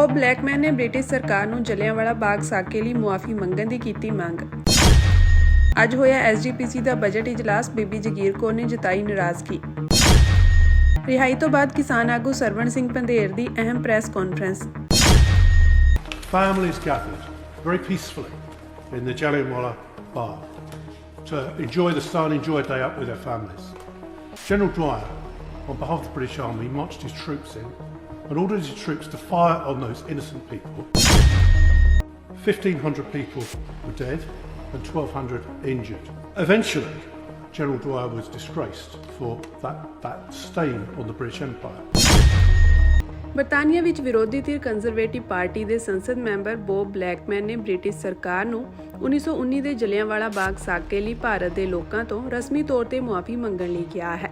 Bob ਬਲੈਕਮੈਨ ਨੇ British ਸਰਕਾਰ ਨੂੰ ਜਲਿਆਂਵਾਲਾ ਬਾਗ ਸਾਕੇ ਲਈ ਮੁਆਫੀ ਮੰਗਣ ਦੀ ਕੀਤੀ ਮੰਗ। ਅੱਜ ਹੋਇਆ ਐਸਜੀਪੀਸੀ ਦਾ ਬਜਟ ਇਜਲਾਸ, ਬੀਬੀ ਜਗੀਰ ਕੌਰ ਨੇ ਜਤਾਈ ਨਾਰਾਜ਼ਗੀ। ਰਿਹਾਈ ਤੋਂ ਬਾਅਦ ਕਿਸਾਨ ਆਗੂ ਸਰਵਣ ਸਿੰਘ ਪੰਧੇਰ ਦੀ ਅਹਿਮ press conference. Families gathered very peacefully in the Jallianwala Bagh to enjoy the sun, enjoy a day out with their families. General Dwyer, on behalf of the British Army, marched his troops in and ordered his troops to fire on those innocent people. 1,500 people were dead and 1,200 injured. Eventually, General Dwyer was disgraced for that stain on the British Empire. ਬਰਤਾਨੀਆ ਵਿੱਚ ਵਿਰੋਧੀ ਧਿਰ conservative party ਦੇ ਸੰਸਦ member Bob ਬਲੈਕਮੈਨ ਨੇ British ਸਰਕਾਰ ਨੂੰ 1919 ਦੇ ਜਲਿਆਂਵਾਲਾ ਬਾਗ ਸਾਕੇ ਲਈ ਭਾਰਤ ਦੇ ਲੋਕਾਂ ਤੋਂ ਰਸਮੀ ਤੌਰ ਤੇ ਮੁਆਫੀ ਮੰਗਣ ਲਈ ਕਿਹਾ ਹੈ।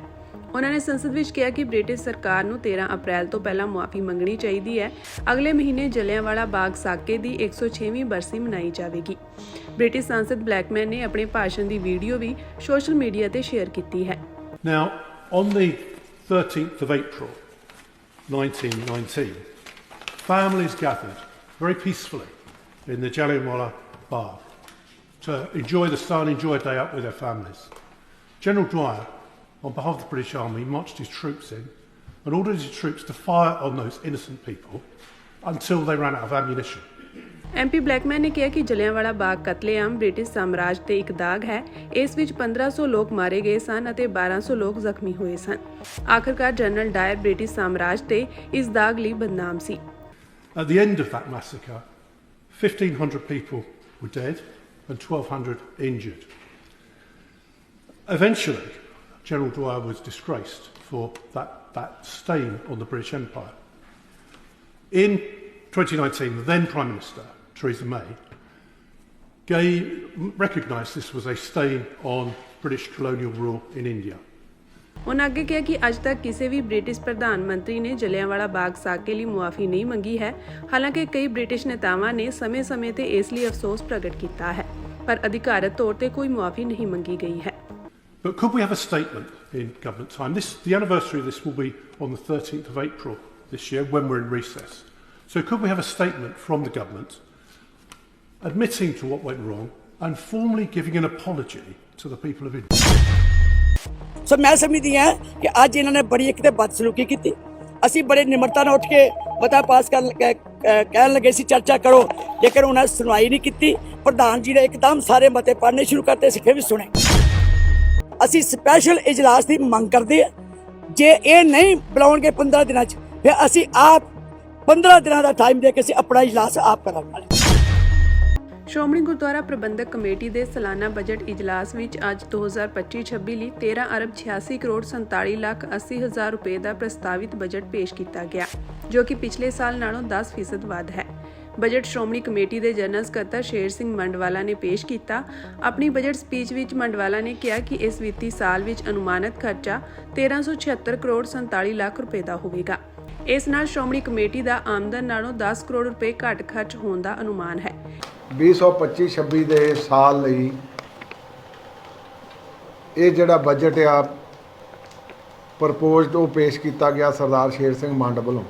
ਉਹਨਾਂ ਨੇ ਸੰਸਦ ਵਿੱਚ ਕਿਹਾ ਕਿ ਬ੍ਰਿਟਿਸ਼ ਸਰਕਾਰ ਨੂੰ 13 ਅਪ੍ਰੈਲ ਤੋਂ ਪਹਿਲਾਂ ਮੁਆਫੀ ਮੰਗਣੀ ਚਾਹੀਦੀ ਹੈ। ਅਗਲੇ ਮਹੀਨੇ ਜਲਿਆਂਵਾਲਾ ਬਾਗ ਸਾਕੇ ਦੀ 106ਵੀਂ ਬਰਸੀ ਮਨਾਈ ਜਾਵੇਗੀ। ਬ੍ਰਿਟਿਸ਼ ਸੰਸਦ ਬਲੈਕਮੈਨ ਨੇ ਆਪਣੇ ਭਾਸ਼ਣ ਦੀ ਵੀਡੀਓ ਵੀ ਸੋਸ਼ਲ ਮੀਡੀਆ ਤੇ ਸ਼ੇਅਰ ਕੀਤੀ ਹੈ। Now, on the 13th of April 1919, families gathered very peacefully in the Jallianwala Bagh to enjoy the sun, enjoy a day out with their families. General Dwyer, on behalf of the British Army, marched his troops in and ordered his troops to fire on those innocent people until they ran out of ammunition. MP Blackman ਨੇ ਕਿਹਾ ਕਿ ਜਲਿਆਂਵਾਲਾ ਬਾਗ ਕਤਲੇਆਮ British ਸਾਮਰਾਜ ਤੇ ਇੱਕ ਦਾਗ ਹੈ। ਇਸ ਵਿੱਚ 1500 ਲੋਕ ਮਾਰੇ ਗਏ ਸਨ ਅਤੇ 1200 ਲੋਕ ਜ਼ਖਮੀ ਹੋਏ ਸਨ। ਆਖਰਕਾਰ ਜਨਰਲ ਡਾਇਰ ਬ੍ਰਿਟਿਸ਼ ਸਾਮਰਾਜ ਤੇ ਇਸ ਦਾਗ ਲਈ ਬਦਨਾਮ ਸੀ। At the end of that massacre, 1,500 people were dead and 1,200 injured. Eventually, General Dwyer was disgraced for that stain on the British Empire. In 2019, the then Prime Minister, Theresa May, recognised this was a stain on British colonial rule in India. ਉਹਨਾਂ ਅੱਗੇ ਕਿਹਾ ਕਿ ਅੱਜ ਤੱਕ ਕਿਸੇ ਵੀ British ਪ੍ਰਧਾਨ ਮੰਤਰੀ ਨੇ ਜਲਿਆਂਵਾਲਾ ਬਾਗ ਸਾਕੇ ਲਈ ਮੁਆਫੀ ਨਹੀਂ ਮੰਗੀ ਹੈ। ਹਾਲਾਂਕਿ ਕਈ ਬ੍ਰਿਟਿਸ਼ ਨੇਤਾਵਾਂ ਨੇ ਸਮੇਂ-ਸਮੇਂ ਤੇ ਇਸ ਲਈ ਅਫਸੋਸ ਪ੍ਰਗਟ ਕੀਤਾ ਹੈ, ਪਰ ਅਧਿਕਾਰਤ ਤੌਰ ਤੇ ਕੋਈ ਮੁਆਫੀ ਨਹੀਂ ਮੰਗੀ ਗਈ ਹੈ। But could we have a statement in government time? The anniversary of this will be on the 13th of April this year when we're in recess. So could we have a statement from the government admitting to what went wrong and formally giving an apology to the people of India? ਸੋ ਮੈਂ ਸਮਝਦੀ ਹਾਂ ਕਿ ਅੱਜ ਇਹਨਾਂ ਨੇ ਬੜੀ ਇੱਕ ਤੇ ਬਦਸਲੂਕੀ ਕੀਤੀ। ਅਸੀਂ ਬੜੇ ਨਿਮਰਤਾ ਨਾਲ ਉੱਠ ਕੇ ਮਤਾ ਪਾਸ ਕਹਿਣ ਲੱਗੇ ਸੀ ਚਰਚਾ ਕਰੋ, ਲੇਕਿਨ ਉਹਨਾਂ ਨੇ ਸੁਣਵਾਈ ਨਹੀਂ ਕੀਤੀ। ਪ੍ਰਧਾਨ ਜੀ ਨੇ ਇੱਕਦਮ ਸਾਰੇ ਮਤੇ ਪੜ੍ਹਨੇ ਸ਼ੁਰੂ ਕਰਤੇ, ਅਸੀਂ ਫਿਰ ਵੀ ਸੁਣੇ। ਅਸੀਂ ਸਪੈਸ਼ਲ ਇਜਲਾਸ ਦੀ ਮੰਗ ਕਰਦੇ ਹਾਂ। ਜੇ ਇਹ ਨਹੀਂ ਬੁਲਾਉਣਗੇ 15 ਦਿਨਾਂ 'ਚ, ਫਿਰ ਅਸੀਂ ਆਪ 15 ਦਿਨਾਂ ਦਾ ਟਾਈਮ ਦੇ ਕੇ ਅਸੀਂ ਆਪਣਾ ਇਜਲਾਸ ਆਪ ਕਰਾਂਗੇ। ਸ਼੍ਰੋਮਣੀ ਗੁਰਦੁਆਰਾ ਪ੍ਰਬੰਧਕ ਕਮੇਟੀ ਦੇ ਸਾਲਾਨਾ ਬਜਟ ਇਜਲਾਸ ਵਿੱਚ ਅੱਜ 2025-26 ਲਈ 13 ਅਰਬ 86 ਕਰੋੜ 47 ਲੱਖ 80 ਹਜ਼ਾਰ ਰੁਪਏ ਦਾ ਪ੍ਰਸਤਾਵਿਤ ਬਜਟ ਪੇਸ਼ ਕੀਤਾ ਗਿਆ, ਜੋ ਕਿ ਪਿਛਲੇ ਸਾਲ ਨਾਲੋਂ 10% ਵੱਧ ਹੈ। ਬਜਟ ਸ਼੍ਰੋਮਣੀ ਕਮੇਟੀ ਦੇ ਜਨਰਲ ਸਕੱਤਰ ਸ਼ੇਰ ਸਿੰਘ ਮੰਡਵਾਲਾ ਨੇ ਪੇਸ਼ ਕੀਤਾ। ਆਪਣੀ ਬਜਟ ਸਪੀਚ ਵਿੱਚ ਮੰਡਵਾਲਾ ਨੇ ਕਿਹਾ ਕਿ ਇਸ ਵਿੱਤੀ ਸਾਲ ਵਿੱਚ ਅਨੁਮਾਨਿਤ ਖਰਚਾ 1376 ਕਰੋੜ 47 ਲੱਖ ਰੁਪਏ ਦਾ ਹੋਵੇਗਾ। ਇਸ ਨਾਲ ਸ਼੍ਰੋਮਣੀ ਕਮੇਟੀ ਦਾ ਆਮਦਨ ਨਾਲੋਂ 10 ਕਰੋੜ ਰੁਪਏ ਘੱਟ ਖਰਚ ਹੋਣ ਦਾ ਅਨੁਮਾਨ ਹੈ। 2025-26 ਦੇ ਸਾਲ ਲਈ ਇਹ ਜਿਹੜਾ ਬਜਟ ਆ ਪ੍ਰਪੋਜ਼ਡ ਉਹ ਪੇਸ਼ ਕੀਤਾ ਗਿਆ ਸਰਦਾਰ ਸ਼ੇਰ ਸਿੰਘ ਮੰਡ ਵੱਲੋਂ।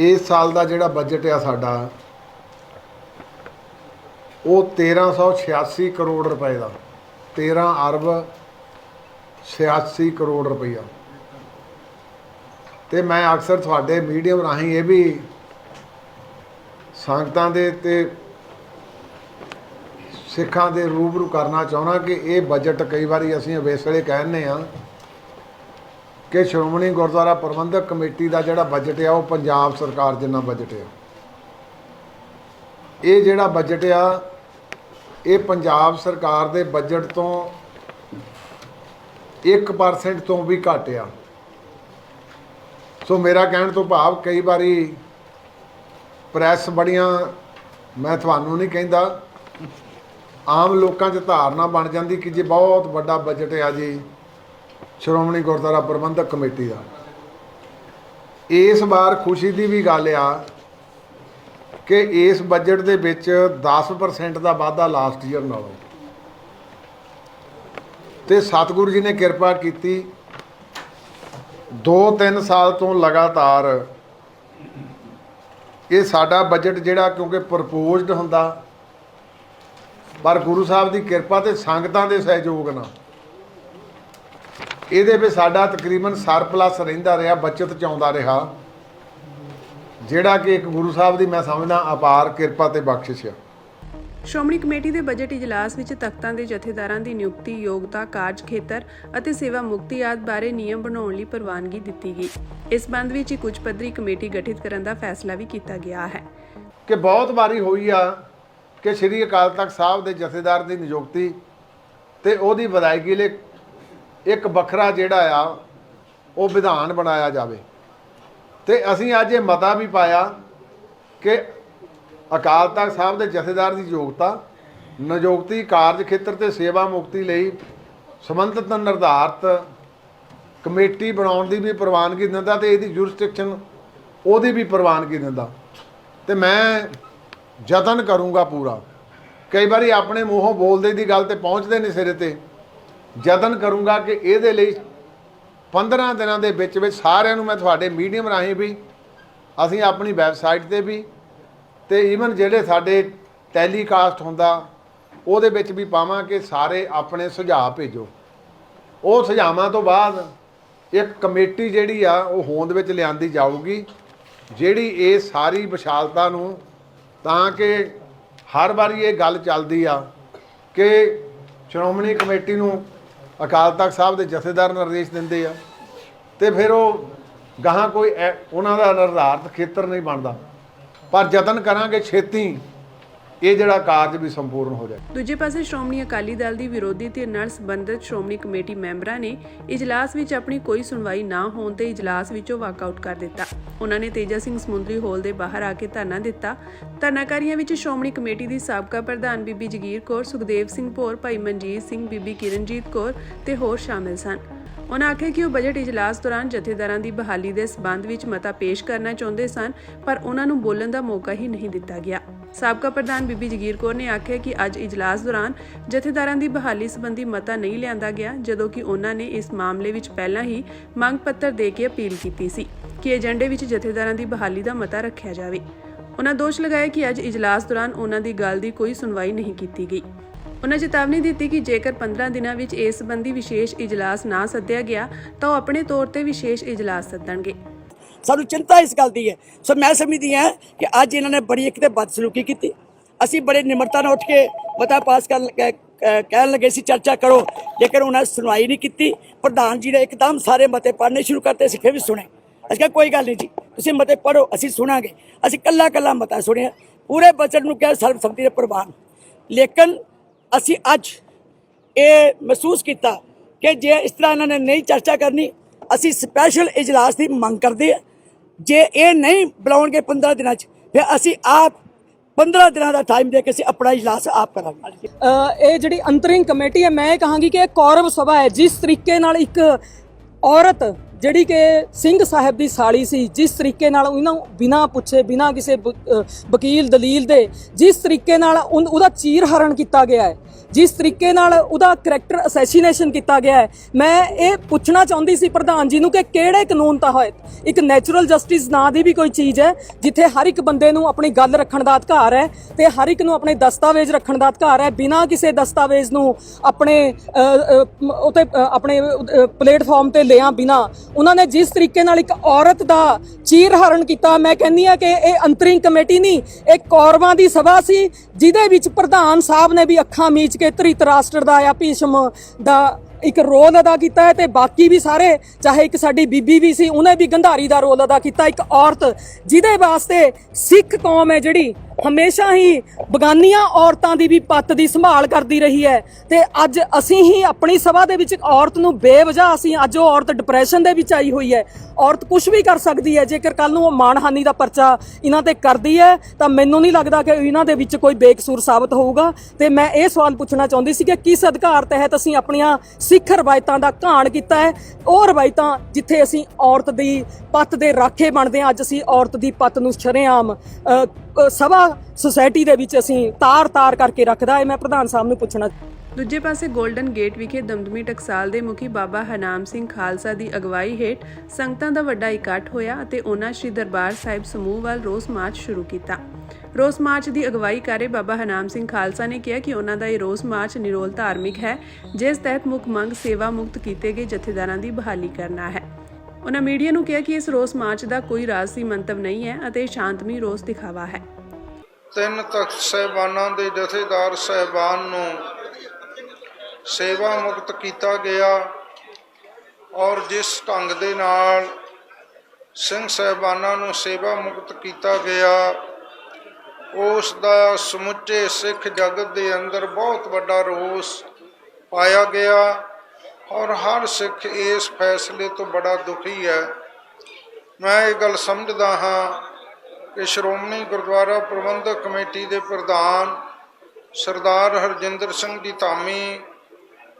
ਇਸ ਸਾਲ ਦਾ ਜਿਹੜਾ ਬਜਟ ਆ ਸਾਡਾ ਉਹ 1386 ਕਰੋੜ ਰੁਪਏ ਦਾ, 13 ਅਰਬ 86 ਕਰੋੜ ਰੁਪਈਆ। ਤੇ ਮੈਂ ਅਕਸਰ ਤੁਹਾਡੇ ਮੀਡੀਅਮ ਰਾਹੀਂ ਇਹ ਵੀ ਸੰਗਤਾਂ ਦੇ ਤੇ ਸਿੱਖਾਂ ਦੇ ਰੂਬਰੂ ਕਰਨਾ ਚਾਹੁੰਦਾ ਕਿ ਇਹ ਬਜਟ ਕਈ ਵਾਰੀ ਅਸੀਂ ਇਸ ਵੇਲੇ ਕਹਿੰਦੇ ਹਾਂ ਕਿ ਸ਼੍ਰੋਮਣੀ ਗੁਰਦੁਆਰਾ ਪ੍ਰਬੰਧਕ ਕਮੇਟੀ ਦਾ ਜਿਹੜਾ ਬਜਟ ਆ ਉਹ ਪੰਜਾਬ ਸਰਕਾਰ ਜਿੰਨਾ ਬਜਟ ਆ। ਇਹ ਜਿਹੜਾ ਬਜਟ ਆ ਇਹ ਪੰਜਾਬ ਸਰਕਾਰ ਦੇ ਬਜਟ ਤੋਂ 1% ਤੋਂ ਵੀ ਘੱਟ ਆ। ਸੋ ਮੇਰਾ ਕਹਿਣ ਤੋਂ ਭਾਵ ਕਈ ਵਾਰੀ ਪ੍ਰੈਸ ਬੜੀਆਂ, ਮੈਂ ਤੁਹਾਨੂੰ ਨਹੀਂ ਕਹਿੰਦਾ, ਆਮ ਲੋਕਾਂ 'ਚ ਧਾਰਨਾ ਬਣ ਜਾਂਦੀ ਕਿ ਜੇ ਬਹੁਤ ਵੱਡਾ ਬਜਟ ਆ ਜੀ ਸ਼੍ਰੋਮਣੀ ਗੁਰਦੁਆਰਾ ਪ੍ਰਬੰਧਕ ਕਮੇਟੀ ਦਾ। ਇਸ ਵਾਰ ਖੁਸ਼ੀ ਦੀ ਵੀ ਗੱਲ ਆ ਕਿ ਇਸ ਬਜਟ ਦੇ ਵਿੱਚ 10% ਦਾ ਵਾਧਾ ਲਾਸਟ ਈਅਰ ਨਾਲੋਂ। ਤੇ ਸਤਿਗੁਰੂ ਜੀ ਨੇ ਕਿਰਪਾ ਕੀਤੀ 2-3 ਸਾਲ ਤੋਂ ਲਗਾਤਾਰ ਇਹ ਸਾਡਾ ਬਜਟ ਜਿਹੜਾ ਕਿਉਂਕਿ ਪ੍ਰਪੋਜ਼ਡ ਹੁੰਦਾ ਪਰ ਗੁਰੂ ਸਾਹਿਬ ਦੀ ਕਿਰਪਾ ਤੇ ਸੰਗਤਾਂ ਦੇ ਸਹਿਯੋਗ ਨਾਲ ਇਹਦੇ ਵਿੱਚ ਸਾਡਾ ਤਕਰੀਬਨ ਸਰਪਲਸ ਰਹਿੰਦਾ ਰਿਹਾ, ਬਚਤ 'ਚ ਆਉਂਦਾ ਰਿਹਾ, ਜਿਹੜਾ ਕਿ ਇੱਕ ਗੁਰੂ ਸਾਹਿਬ ਦੀ ਮੈਂ ਸਮਝਦਾ ਅਪਾਰ ਕਿਰਪਾ ਤੇ ਬਖਸ਼ਿਸ਼ ਆ। ਸ਼੍ਰੋਮਣੀ ਕਮੇਟੀ ਦੇ ਬਜਟ ਇਜਲਾਸ ਵਿੱਚ ਤਖਤਾਂ ਦੇ ਜਥੇਦਾਰਾਂ ਦੀ ਨਿਯੁਕਤੀ, ਯੋਗਤਾ, ਕਾਰਜ ਖੇਤਰ ਅਤੇ ਸੇਵਾ ਮੁਕਤੀ ਆਦਿ ਬਾਰੇ ਨਿਯਮ ਬਣਾਉਣ ਲਈ ਪ੍ਰਵਾਨਗੀ ਦਿੱਤੀ ਗਈ। ਇਸ ਸੰਬੰਧ ਵਿੱਚ ਇੱਕ ਉੱਚ ਪੱਧਰੀ ਕਮੇਟੀ ਗਠਿਤ ਕਰਨ ਦਾ ਫੈਸਲਾ ਵੀ ਕੀਤਾ ਗਿਆ ਹੈ ਕਿ ਬਹੁਤ ਵਾਰੀ ਹੋਈ ਆ ਕਿ ਸ੍ਰੀ ਅਕਾਲ ਤਖਤ ਸਾਹਿਬ ਦੇ ਜਥੇਦਾਰ ਦੀ ਨਿਯੁਕਤੀ ਤੇ ਉਹਦੀ ਵਿਦਾਇਗੀ ਲਈ ਇੱਕ ਵੱਖਰਾ ਜਿਹੜਾ ਆ ਉਹ ਵਿਧਾਨ ਬਣਾਇਆ ਜਾਵੇ, ਤੇ ਅਸੀਂ ਅੱਜ ਇਹ ਮਤਾ ਵੀ ਪਾਇਆ ਕਿ ਅਕਾਲ ਤਖਤ ਸਾਹਿਬ ਦੇ ਜਥੇਦਾਰ ਦੀ ਯੋਗਤਾ, ਨਿਯੁਕਤੀ, ਕਾਰਜ ਖੇਤਰ ਤੇ ਸੇਵਾ ਮੁਕਤੀ ਲਈ ਸੰਬੰਧਿਤ ਨਿਰਧਾਰਤ ਕਮੇਟੀ ਬਣਾਉਣ ਦੀ ਵੀ ਪ੍ਰਵਾਨਗੀ ਦਿੰਦਾ ਤੇ ਇਹਦੀ ਜੁਰਿਸਡਿਕਸ਼ਨ ਉਹਦੀ ਵੀ ਪ੍ਰਵਾਨਗੀ ਦਿੰਦਾ। ਤੇ ਮੈਂ ਯਤਨ ਕਰੂੰਗਾ ਪੂਰਾ, ਕਈ ਵਾਰੀ ਆਪਣੇ ਮੂੰਹੋਂ ਬੋਲਦੇ ਦੀ ਗੱਲ ਤੇ ਪਹੁੰਚਦੇ ਨਹੀਂ ਸਿਰੇ ਤੇ, ਯਤਨ ਕਰੂੰਗਾ ਕਿ ਇਹਦੇ ਲਈ 15 ਦਿਨਾਂ ਦੇ ਵਿੱਚ ਸਾਰਿਆਂ ਨੂੰ ਮੈਂ ਤੁਹਾਡੇ ਮੀਡੀਅਮ ਰਾਹੀਂ ਵੀ, ਅਸੀਂ ਆਪਣੀ ਵੈਬਸਾਈਟ ਤੇ ਵੀ ਤੇ ਈਵਨ ਜਿਹੜੇ ਸਾਡੇ ਟੈਲੀਕਾਸਟ ਹੁੰਦਾ ਉਹਦੇ ਵਿੱਚ ਵੀ ਪਾਵਾਂ ਕਿ ਸਾਰੇ ਆਪਣੇ ਸੁਝਾਅ ਭੇਜੋ। ਉਹ ਸੁਝਾਵਾਂ ਤੋਂ ਬਾਅਦ ਇੱਕ ਕਮੇਟੀ ਜਿਹੜੀ ਆ ਉਹ ਹੋਂਦ ਵਿੱਚ ਲਿਆਂਦੀ ਜਾਊਗੀ, ਜਿਹੜੀ ਇਹ ਸਾਰੀ ਵਿਸ਼ਾਲਤਾ ਨੂੰ, ਤਾਂ ਕਿ ਹਰ ਵਾਰੀ ਇਹ ਗੱਲ ਚੱਲਦੀ ਆ ਕਿ ਸ਼੍ਰੋਮਣੀ ਕਮੇਟੀ ਨੂੰ ਅਕਾਲ ਤਖਤ ਸਾਹਿਬ ਦੇ ਜਥੇਦਾਰ ਨਿਰਦੇਸ਼ ਦਿੰਦੇ ਆ ਤੇ ਫਿਰ ਉਹ ਗਾਹਾਂ ਕੋਈ ਉਹਨਾਂ ਦਾ ਨਿਰਧਾਰਤ ਖੇਤਰ ਨਹੀਂ ਬਣਦਾ, ਪਰ ਯਤਨ ਕਰਾਂਗੇ ਛੇਤੀ ਇਹ ਜਿਹੜਾ ਕਾਰਜ ਵੀ ਸੰਪੂਰਨ ਹੋ ਜਾਏ। ਦੂਜੇ ਪਾਸੇ ਸ਼੍ਰੋਮਣੀ ਅਕਾਲੀ ਦਲ ਦੀ ਵਿਰੋਧੀ ਧਿਰ ਨਾਲ ਸੰਬੰਧਿਤ ਸ਼੍ਰੋਮਣੀ ਕਮੇਟੀ ਮੈਂਬਰਾਂ ਨੇ ਇਜਲਾਸ ਵਿੱਚ ਆਪਣੀ ਕੋਈ ਸੁਣਵਾਈ ਨਾ ਹੋਣ ਤੇ ਇਜਲਾਸ ਵਿੱਚੋਂ ਵਾਕਆਊਟ ਕਰ ਦਿੱਤਾ। ਉਹਨਾਂ ਨੇ ਤੇਜਾ ਸਿੰਘ ਸਮੁੰਦਰੀ ਹਾਲ ਦੇ ਬਾਹਰ ਆ ਕੇ ਧਰਨਾ ਦਿੱਤਾ। ਧਰਨਾਕਾਰੀਆਂ ਵਿੱਚ ਸ਼੍ਰੋਮਣੀ ਕਮੇਟੀ ਦੀ ਸਾਬਕਾ ਪ੍ਰਧਾਨ ਬੀਬੀ ਜਗੀਰ ਕੌਰ, ਸੁਖਦੇਵ ਸਿੰਘ ਭੌਰ, ਭਾਈ ਮਨਜੀਤ ਸਿੰਘ, ਬੀਬੀ ਕਿਰਨਜੀਤ ਕੌਰ ਤੇ ਹੋਰ ਸ਼ਾਮਿਲ ਸਨ। ਉਹਨਾਂ ਆਖਿਆ ਕਿ ਉਹ ਬਜਟ ਇਜਲਾਸ ਦੌਰਾਨ ਜਥੇਦਾਰਾਂ ਦੀ ਬਹਾਲੀ ਦੇ ਸਬੰਧ ਵਿੱਚ ਮਤਾ ਪੇਸ਼ ਕਰਨਾ ਚਾਹੁੰਦੇ ਸਨ, ਪਰ ਉਹਨਾਂ ਨੂੰ ਬੋਲਣ ਦਾ ਮੌਕਾ ਹੀ ਨਹੀਂ ਦਿੱਤਾ ਗਿਆ। ਸਾਬਕਾ ਪ੍ਰਧਾਨ ਬੀਬੀ ਜਗੀਰ ਕੌਰ ਨੇ ਆਖਿਆ ਕਿ ਅੱਜ ਇਜਲਾਸ ਦੌਰਾਨ ਜਥੇਦਾਰਾਂ ਦੀ ਬਹਾਲੀ ਸੰਬੰਧੀ ਮਤਾ ਨਹੀਂ ਲਿਆਂਦਾ ਗਿਆ, ਜਦੋਂ ਕਿ ਉਹਨਾਂ ਨੇ ਇਸ ਮਾਮਲੇ ਵਿੱਚ ਪਹਿਲਾਂ ਹੀ ਮੰਗ ਪੱਤਰ ਦੇ ਕੇ ਅਪੀਲ ਕੀਤੀ ਸੀ ਕਿ ਏਜੰਡੇ ਵਿੱਚ ਜਥੇਦਾਰਾਂ ਦੀ ਬਹਾਲੀ ਦਾ ਮਤਾ ਰੱਖਿਆ ਜਾਵੇ। ਉਹਨਾਂ ਦੋਸ਼ ਲਗਾਇਆ ਕਿ ਅੱਜ ਇਜਲਾਸ ਦੌਰਾਨ ਉਹਨਾਂ ਦੀ ਗੱਲ ਦੀ ਕੋਈ ਸੁਣਵਾਈ ਨਹੀਂ ਕੀਤੀ ਗਈ। ਉਹਨਾਂ ਚੇਤਾਵਨੀ ਦਿੱਤੀ ਕਿ ਜੇਕਰ 15 ਦਿਨਾਂ ਵਿੱਚ ਇਸ ਸੰਬੰਧੀ ਵਿਸ਼ੇਸ਼ ਇਜਲਾਸ ਨਾ ਸੱਦਿਆ ਗਿਆ ਤਾਂ ਉਹ ਆਪਣੇ ਤੌਰ ਤੇ ਵਿਸ਼ੇਸ਼ ਇਜਲਾਸ ਸੱਦਣਗੇ। ਸਾਨੂੰ ਚਿੰਤਾ ਇਸ ਗੱਲ ਦੀ ਹੈ। ਸੋ ਮੈਂ ਸਮਝਦੀ ਹਾਂ ਕਿ ਅੱਜ ਇਹਨਾਂ ਨੇ ਬੜੀ ਇੱਕ ਤੇ ਬਦਸਲੂਕੀ ਕੀਤੀ। ਅਸੀਂ ਬੜੇ ਨਿਮਰਤਾ ਨਾਲ ਉੱਠ ਕੇ ਮਤਾ ਪਾਸ ਕਹਿਣ ਲੱਗੇ ਸੀ ਚਰਚਾ ਕਰੋ, ਲੇਕਿਨ ਉਹਨਾਂ ਨੇ ਸੁਣਵਾਈ ਨਹੀਂ ਕੀਤੀ। ਪ੍ਰਧਾਨ ਜੀ ਨੇ ਇੱਕਦਮ ਸਾਰੇ ਮਤੇ ਪੜ੍ਹਨੇ ਸ਼ੁਰੂ ਕਰਤੇ, ਅਸੀਂ ਫਿਰ ਵੀ ਸੁਣੇ। ਅਸੀਂ ਕਿਹਾ ਕੋਈ ਗੱਲ ਨਹੀਂ ਜੀ, ਤੁਸੀਂ ਮਤੇ ਪੜ੍ਹੋ, ਅਸੀਂ ਸੁਣਾਂਗੇ। ਅਸੀਂ ਕੱਲਾ ਮਤਾ ਸੁਣਿਆ, ਪੂਰੇ ਬਜਟ ਨੂੰ ਕਿਹਾ ਸਰਬਸੰਮਤੀ ਦੇ ਪ੍ਰਵਾਨ। ਲੇਕਿਨ ਅਸੀਂ ਅੱਜ ਇਹ ਮਹਿਸੂਸ ਕੀਤਾ ਕਿ ਜੇ ਇਸ ਤਰ੍ਹਾਂ ਇਹਨਾਂ ਨੇ ਨਹੀਂ ਚਰਚਾ ਕਰਨੀ, ਅਸੀਂ ਸਪੈਸ਼ਲ ਇਜਲਾਸ ਦੀ ਮੰਗ ਕਰਦੇ ਹਾਂ। ਜੇ ਇਹ ਨਹੀਂ ਬੁਲਾਉਣਗੇ 15 ਦਿਨਾਂ 'ਚ, ਫਿਰ ਅਸੀਂ ਆਪ 15 ਦਿਨਾਂ ਦਾ ਟਾਈਮ ਦੇ ਕੇ ਅਸੀਂ ਆਪਣਾ ਇਜਲਾਸ ਆਪ ਕਰਾਂਗੇ। ਇਹ ਜਿਹੜੀ ਅੰਤਰਿੰਗ ਕਮੇਟੀ ਹੈ, ਮੈਂ ਇਹ ਕਹਾਂਗੀ ਕਿ ਇਹ ਕੌਰਵ ਸਭਾ ਹੈ। ਜਿਸ ਤਰੀਕੇ ਨਾਲ ਇੱਕ ਔਰਤ ਜਿਹੜੀ ਕਿ ਸਿੰਘ ਸਾਹਿਬ ਦੀ ਸਾਲੀ ਸੀ, ਜਿਸ ਤਰੀਕੇ ਨਾਲ ਉਹਨਾਂ ਨੂੰ ਬਿਨਾਂ ਪੁੱਛੇ, ਬਿਨਾਂ ਕਿਸੇ ਵਕੀਲ ਦਲੀਲ ਦੇ ਜਿਸ ਤਰੀਕੇ ਨਾਲ ਉਹਦਾ ਚੀਰ ਹਰਣ ਕੀਤਾ ਗਿਆ ਹੈ, ਜਿਸ ਤਰੀਕੇ ਨਾਲ ਉਹਦਾ ਕਰੈਕਟਰ ਅਸੈਸੀਨੇਸ਼ਨ ਕੀਤਾ ਗਿਆ ਹੈ, ਮੈਂ ਇਹ ਪੁੱਛਣਾ ਚਾਹੁੰਦੀ ਸੀ ਪ੍ਰਧਾਨ ਜੀ ਨੂੰ ਕਿ ਕਿਹੜੇ ਕਾਨੂੰਨ ਤਹਿਤ ਇੱਕ ਨੈਚੁਰਲ ਜਸਟਿਸ ਨਾਂ ਦੀ ਵੀ ਕੋਈ ਚੀਜ਼ ਹੈ, ਜਿੱਥੇ ਹਰ ਇੱਕ ਬੰਦੇ ਨੂੰ ਆਪਣੀ ਗੱਲ ਰੱਖਣ ਦਾ ਅਧਿਕਾਰ ਹੈ ਤੇ ਹਰ ਇੱਕ ਨੂੰ ਆਪਣੇ ਦਸਤਾਵੇਜ਼ ਰੱਖਣ ਦਾ ਅਧਿਕਾਰ ਹੈ, ਬਿਨਾਂ ਕਿਸੇ ਦਸਤਾਵੇਜ਼ ਨੂੰ ਆਪਣੇ ਉਤੇ ਆਪਣੇ ਪਲੇਟਫਾਰਮ ਤੇ ਲਿਆ ਬਿਨਾਂ ਉਹਨਾਂ ਨੇ ਜਿਸ ਤਰੀਕੇ ਨਾਲ ਇੱਕ ਔਰਤ ਦਾ ਚੀਰ ਹਰਣ ਕੀਤਾ। ਮੈਂ ਕਹਿੰਦੀ ਹਾਂ ਕਿ ਇਹ ਅੰਤਰਿੰਗ ਕਮੇਟੀ ਨਹੀਂ, ਇਹ ਕੌਰਵਾਂ ਦੀ ਸਭਾ ਸੀ, ਜਿਹਦੇ ਵਿੱਚ ਪ੍ਰਧਾਨ ਸਾਹਿਬ ਨੇ ਵੀ ਅੱਖਾਂ ਮੀਚ ਕੇ ਧ੍ਰਿਤਰਾਸ਼ਟਰ ਦਾ ਜਾਂ ਭੀਸ਼ਮ ਦਾ ਇੱਕ ਰੋਲ ਅਦਾ ਕੀਤਾ ਹੈ ਤੇ ਬਾਕੀ ਵੀ ਸਾਰੇ, ਚਾਹੇ ਇੱਕ ਸਾਡੀ ਬੀਬੀ ਵੀ ਸੀ, ਉਹਨੇ ਵੀ ਗੰਧਾਰੀ ਦਾ ਰੋਲ ਅਦਾ ਕੀਤਾ। ਇੱਕ ਔਰਤ ਜਿਹਦੇ ਵਾਸਤੇ ਸਿੱਖ ਕੌਮ ਹੈ ਜਿਹੜੀ ਹਮੇਸ਼ਾ ਹੀ ਬਗਾਨੀਆਂ ਔਰਤਾਂ ਦੀ ਵੀ ਪੱਤ ਦੀ ਸੰਭਾਲ ਕਰਦੀ ਰਹੀ ਹੈ, ਤੇ ਅੱਜ ਅਸੀਂ ਹੀ ਆਪਣੀ ਸਭਾ ਦੇ ਵਿੱਚ ਔਰਤ ਨੂੰ ਬੇਵਜ੍ਹਾ ਅਸੀਂ ਅੱਜ ਉਹ ਔਰਤ ਡਿਪਰੈਸ਼ਨ ਦੇ ਵਿੱਚ ਆਈ ਹੋਈ ਹੈ। ਔਰਤ ਕੁਝ ਵੀ ਕਰ ਸਕਦੀ ਹੈ, ਜੇਕਰ ਕੱਲ ਨੂੰ ਉਹ ਮਾਣਹਾਨੀ ਦਾ ਪਰਚਾ ਇਹਨਾਂ ਤੇ ਕਰਦੀ ਹੈ ਤਾਂ ਮੈਨੂੰ ਨਹੀਂ ਲੱਗਦਾ ਕਿ ਇਹਨਾਂ ਦੇ ਵਿੱਚ ਕੋਈ ਬੇਕਸੂਰ ਸਾਬਤ ਹੋਊਗਾ। ਤੇ ਮੈਂ ਇਹ ਸਵਾਲ ਪੁੱਛਣਾ ਚਾਹੁੰਦੀ ਸੀ ਕਿ ਕਿਸ ਅਧਿਕਾਰ ਤਹਿਤ ਅਸੀਂ ਆਪਣੀਆਂ ਸਿੱਖ ਰਵਾਇਤਾਂ ਦਾ ਘਾਣ ਕੀਤਾ ਹੈ, ਉਹ ਰਵਾਇਤਾਂ ਜਿੱਥੇ ਅਸੀਂ ਔਰਤ ਦੀ ਪੱਤ ਦੇ ਰਾਖੇ ਬਣਦੇ ਹਾਂ, ਅੱਜ ਅਸੀਂ ਔਰਤ ਦੀ ਪੱਤ ਨੂੰ ਸ਼ਰੇਆਮ ਸਭਾ ਸੁਸਾਇਟੀ ਦੇ ਵਿੱਚ ਅਸੀਂ ਤਾਰ ਕਰਕੇ ਰੱਖਦਾ ਹੈ। ਮੈਂ ਪ੍ਰਧਾਨ ਸਾਹਿਬ ਨੂੰ ਪੁੱਛਣਾ। ਦੂਜੇ ਪਾਸੇ ਗੋਲਡਨ ਗੇਟ ਵਿਖੇ ਦਮਦਮੀ ਟਕਸਾਲ ਦੇ ਮੁਖੀ ਬਾਬਾ ਹਰਨਾਮ ਸਿੰਘ ਖਾਲਸਾ ਦੀ ਅਗਵਾਈ ਹੇਠ ਸੰਗਤਾਂ ਦਾ ਵੱਡਾ ਇਕੱਠ ਹੋਇਆ ਅਤੇ ਉਹਨਾਂ ਸ੍ਰੀ ਦਰਬਾਰ ਸਾਹਿਬ ਸਮੂਹ ਵੱਲ ਰੋਸ ਮਾਰਚ ਸ਼ੁਰੂ ਕੀਤਾ। ਰੋਸ ਮਾਰਚ ਦੀ ਅਗਵਾਈ ਕਰ ਰਹੇ ਬਾਬਾ ਹਰਨਾਮ ਸਿੰਘ ਖਾਲਸਾ ਨੇ ਕਿਹਾ ਕਿ ਉਹਨਾਂ ਦਾ ਇਹ ਰੋਸ ਮਾਰਚ ਨਿਰੋਲ ਧਾਰਮਿਕ ਹੈ, ਜਿਸ ਤਹਿਤ ਮੁੱਖ ਮੰਗ ਸੇਵਾ ਮੁਕਤ ਕੀਤੇ ਗਏ ਜਥੇਦਾਰਾਂ ਦੀ ਬਹਾਲੀ ਕਰਨਾ ਹੈ। ਉਹਨਾਂ ਮੀਡੀਆ ਨੂੰ ਕਿਹਾ ਕਿ ਇਸ ਰੋਸ ਮਾਰਚ ਦਾ ਕੋਈ ਰਾਜਸੀ ਮੰਤਵ ਨਹੀਂ ਹੈ ਅਤੇ ਸ਼ਾਂਤਮਈ ਰੋਸ ਦਿਖਾਵਾ ਹੈ। 3 ਤਖਤ ਸਾਹਿਬਾਨਾਂ ਦੇ ਜਥੇਦਾਰ ਸਾਹਿਬਾਨ ਨੂੰ ਸੇਵਾ ਮੁਕਤ ਕੀਤਾ ਗਿਆ ਔਰ ਜਿਸ ਢੰਗ ਦੇ ਨਾਲ ਸਿੰਘ ਸਾਹਿਬਾਨਾਂ ਨੂੰ ਸੇਵਾ ਮੁਕਤ ਕੀਤਾ ਗਿਆ ਉਸ ਦਾ ਸਮੁੱਚੇ ਸਿੱਖ ਜਗਤ ਦੇ ਅੰਦਰ ਬਹੁਤ ਵੱਡਾ ਰੋਸ ਪਾਇਆ ਗਿਆ ਔਰ ਹਰ ਸਿੱਖ ਇਸ ਫੈਸਲੇ ਤੋਂ ਬੜਾ ਦੁਖੀ ਹੈ। ਮੈਂ ਇਹ ਗੱਲ ਸਮਝਦਾ ਹਾਂ ਕਿ ਸ਼੍ਰੋਮਣੀ ਗੁਰਦੁਆਰਾ ਪ੍ਰਬੰਧਕ ਕਮੇਟੀ ਦੇ ਪ੍ਰਧਾਨ ਸਰਦਾਰ ਹਰਜਿੰਦਰ ਸਿੰਘ ਜੀ ਧਾਮੀ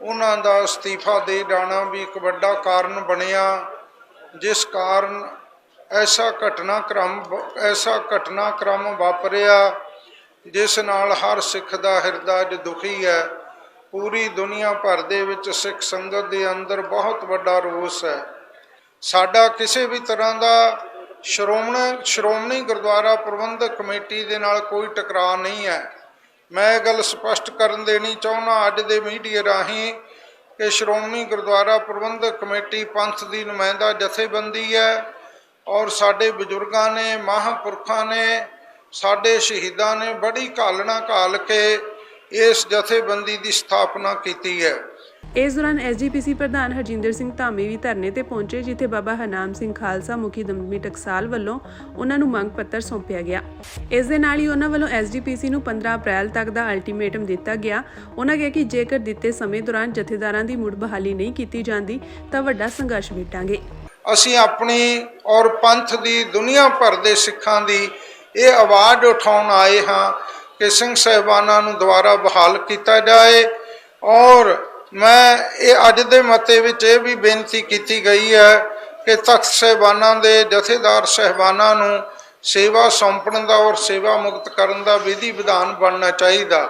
ਉਹਨਾਂ ਦਾ ਅਸਤੀਫਾ ਦੇ ਜਾਣਾ ਵੀ ਇੱਕ ਵੱਡਾ ਕਾਰਨ ਬਣਿਆ, ਜਿਸ ਕਾਰਨ ਐਸਾ ਘਟਨਾਕ੍ਰਮ ਵਾਪਰਿਆ ਜਿਸ ਨਾਲ ਹਰ ਸਿੱਖ ਦਾ ਹਿਰਦਾ ਅੱਜ ਦੁਖੀ ਹੈ। ਪੂਰੀ ਦੁਨੀਆ ਭਰ ਦੇ ਵਿੱਚ ਸਿੱਖ ਸੰਗਤ ਦੇ ਅੰਦਰ ਬਹੁਤ ਵੱਡਾ ਰੋਸ ਹੈ। ਸਾਡਾ ਕਿਸੇ ਵੀ ਤਰ੍ਹਾਂ ਦਾ ਸ਼੍ਰੋਮਣੀ ਗੁਰਦੁਆਰਾ ਪ੍ਰਬੰਧਕ ਕਮੇਟੀ ਦੇ ਨਾਲ ਕੋਈ ਟਕਰਾਅ ਨਹੀਂ ਹੈ। ਮੈਂ ਇਹ ਗੱਲ ਸਪਸ਼ਟ ਕਰਨ ਦੇਣੀ ਚਾਹੁੰਦਾ ਅੱਜ ਦੇ ਮੀਡੀਆ ਰਾਹੀਂ ਕਿ ਸ਼੍ਰੋਮਣੀ ਗੁਰਦੁਆਰਾ ਪ੍ਰਬੰਧਕ ਕਮੇਟੀ ਪੰਥ ਦੀ ਨੁਮਾਇੰਦਾ ਜਥੇਬੰਦੀ ਹੈ ਔਰ ਸਾਡੇ ਬਜ਼ੁਰਗਾਂ ਨੇ, ਮਹਾਂਪੁਰਖਾਂ ਨੇ, ਸਾਡੇ ਸ਼ਹੀਦਾਂ ਨੇ ਬੜੀ ਘਾਲਣਾ ਘਾਲ ਕੇ ਇਸ ਜਥੇਬੰਦੀ ਦੀ ਸਥਾਪਨਾ ਕੀਤੀ ਹੈ। ਇਸ ਦੌਰਾਨ ਐਸਜੀਪੀਸੀ ਪ੍ਰਧਾਨ ਹਰਜਿੰਦਰ ਸਿੰਘ ਧਾਮੀ ਵੀ ਧਰਨੇ ਤੇ ਪਹੁੰਚੇ, ਜਿੱਥੇ ਬਾਬਾ ਹਰਨਾਮ ਸਿੰਘ ਖਾਲਸਾ ਮੁਖੀ ਦਮਦਮੀ ਟਕਸਾਲ ਵੱਲੋਂ ਉਹਨਾਂ ਨੂੰ ਮੰਗ ਪੱਤਰ ਸੌਂਪਿਆ ਗਿਆ। ਇਸ ਦੇ ਨਾਲ ਹੀ ਉਹਨਾਂ ਵੱਲੋਂ ਐਸਜੀਪੀਸੀ ਨੂੰ 15 ਅਪ੍ਰੈਲ ਤੱਕ ਦਾ ਅਲਟੀਮੇਟਮ ਦਿੱਤਾ ਗਿਆ। ਉਹਨਾਂ ਕਿਹਾ ਕਿ ਜੇਕਰ ਦਿੱਤੇ ਸਮੇਂ ਦੌਰਾਨ ਜਥੇਦਾਰਾਂ ਦੀ ਮੁੜ ਬਹਾਲੀ ਨਹੀਂ ਕੀਤੀ ਜਾਂਦੀ ਤਾਂ ਵੱਡਾ ਸੰਘਰਸ਼ ਵਿੱਢਾਂਗੇ। ਅਸੀਂ ਆਪਣੀ ਔਰ ਪੰਥ ਦੀ, ਦੁਨੀਆ ਭਰ ਦੇ ਸਿੱਖਾਂ ਦੀ ਇਹ ਆਵਾਜ਼ ਉਠਾਉਣ ਆਏ ਹਾਂ ਕਿ ਸਿੰਘ ਸਾਹਿਬਾਨਾਂ ਨੂੰ ਦੁਬਾਰਾ ਬਹਾਲ ਕੀਤਾ ਜਾਏ ਔਰ ਮੈਂ ਇਹ ਅੱਜ ਦੇ ਮਤੇ ਵਿੱਚ ਇਹ ਵੀ ਬੇਨਤੀ ਕੀਤੀ ਗਈ ਹੈ ਕਿ ਤਖਤ ਸਾਹਿਬਾਨਾਂ ਦੇ ਜਥੇਦਾਰ ਸਾਹਿਬਾਨਾਂ ਨੂੰ ਸੇਵਾ ਸੌਂਪਣ ਦਾ ਔਰ ਸੇਵਾ ਮੁਕਤ ਕਰਨ ਦਾ ਵਿਧੀ ਵਿਧਾਨ ਬਣਨਾ ਚਾਹੀਦਾ